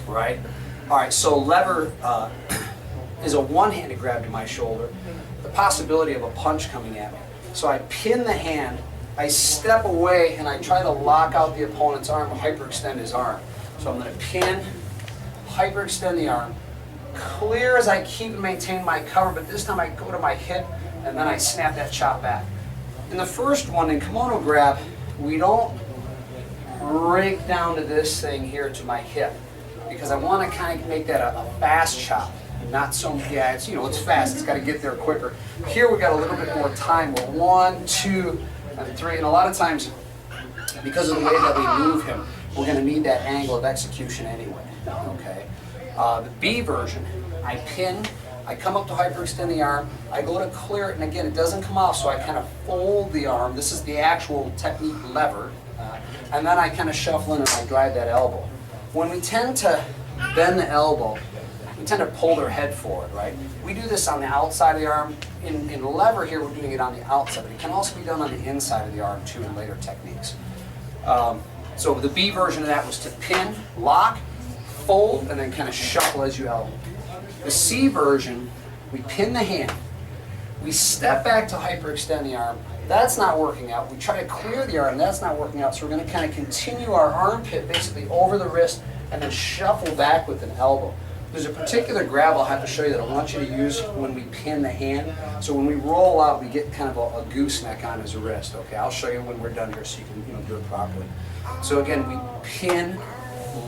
Right? All right, so lever is a one-handed grab to my shoulder, the possibility of a punch coming at me. So I pin the hand, I step away, and I try to lock out the opponent's arm or hyperextend his arm. So I'm going to pin, hyperextend the arm, clear as I keep and maintain my cover, but this time I go to my hip, and then I snap that chop back. In the first one, in kimono grab, we don't break down to this thing here to my hip, because I want to kind of make that a fast chop, not so, yeah, it's, you know, it's fast, it's got to get there quicker. Here we got a little bit more time, we're 1, 2, and 3, and a lot of times, because of the way that we move him, we're going to need that angle of execution anyway, okay? The B version, I pin, I come up to hyperextend the arm, I go to clear it, and again, it doesn't come off, so I kind of fold the arm. This is the actual technique lever, and then I kind of shuffle in and I drive that elbow. When we tend to bend the elbow, we tend to pull their head forward, right? We do this on the outside of the arm. In lever here, we're doing it on the outside, but it can also be done on the inside of the arm too in later techniques. So the B version of that was to pin, lock, fold, and then kind of shuffle as you elbow. The C version, we pin the hand, we step back to hyperextend the arm. That's not working out. We try to clear the arm, that's not working out. So we're going to kind of continue our armpit basically over the wrist and then shuffle back with an elbow. There's a particular grab I'll have to show you that I want you to use when we pin the hand. So when we roll out, we get kind of a gooseneck on his wrist. Okay, I'll show you when we're done here so you can do it properly. So again, we pin,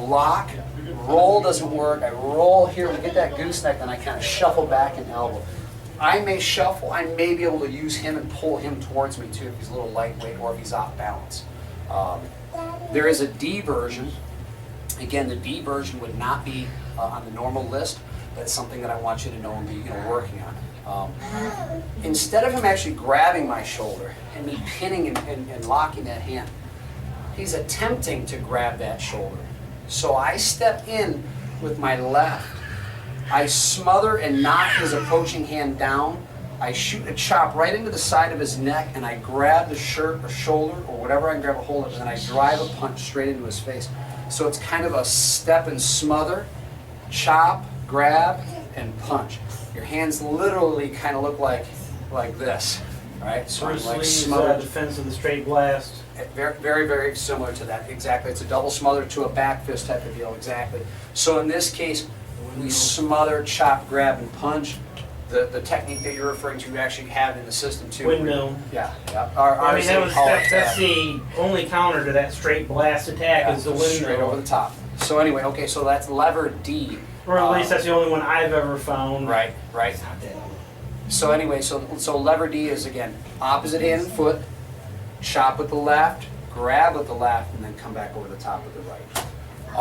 lock, roll doesn't work. I roll here, we get that gooseneck, and I kind of shuffle back and elbow. I may shuffle, I may be able to use him and pull him towards me too if he's a little lightweight or if he's off balance. There is a D version. Again, the D version would not be on the normal list. That's something that I want you to know and be working on. Instead of him actually grabbing my shoulder and me pinning and locking that hand, he's attempting to grab that shoulder. So I step in with my left. I smother and knock his approaching hand down. I shoot a chop right into the side of his neck, and I grab the shirt or shoulder or whatever I can grab a hold of, and then I drive a punch straight into his face. So it's kind of a step and smother, chop, grab, and punch. Your hands literally kind of look like this, right? So Bruce like Lee's smothered. defense of the straight blast. Very, very, very similar to that. Exactly. It's a double smother to a back fist type of deal. Exactly. So in this case, we smother, chop, grab, and punch. The technique that you're referring to, you actually have in the system too. Windmill. Yeah, yeah. I mean, that's the only counter to that straight blast attack is the windmill. Straight over the top. So anyway, okay, so that's lever D. Or at least that's the only one I've ever found. Right, right. It's not that. So anyway, so lever D is, again, opposite hand and foot, chop with the left, grab with the left, and then come back over the top with the right.